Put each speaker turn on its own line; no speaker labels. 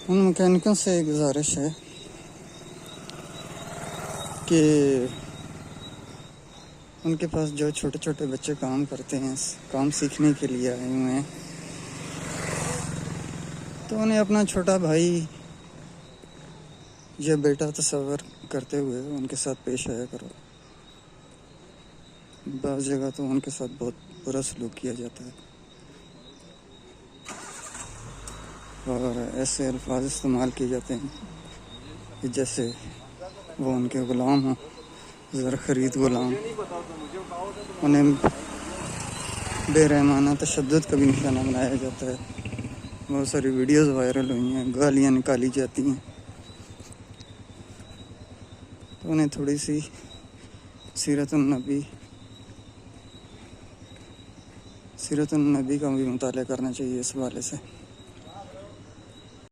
उन मैकेनिकों से गुजारिश है कि उनके पास जो छोटे छोटे बच्चे काम करते हैं, काम सीखने के लिए आए हुए हैं, तो उन्हें अपना छोटा भाई या बेटा तस्वर करते हुए उनके साथ पेश आया करो। बाज़ जगह तो उनके साथ बहुत बुरा सलूक किया जाता है और ऐसे अल्फाज इस्तेमाल किए जाते हैं कि जैसे वो उनके ग़ुलाम हों, ज़र ख़रीद ग़ुलाम। उन्हें बेरहमाना तशद्दुद का भी निशाना बनाया जाता है। बहुत सारी वीडियोज़ वायरल हुई हैं, गालियाँ निकाली जाती हैं। तो उन्हें थोड़ी सी सीरत नबी का भी मुताला करना चाहिए इस हवाले से।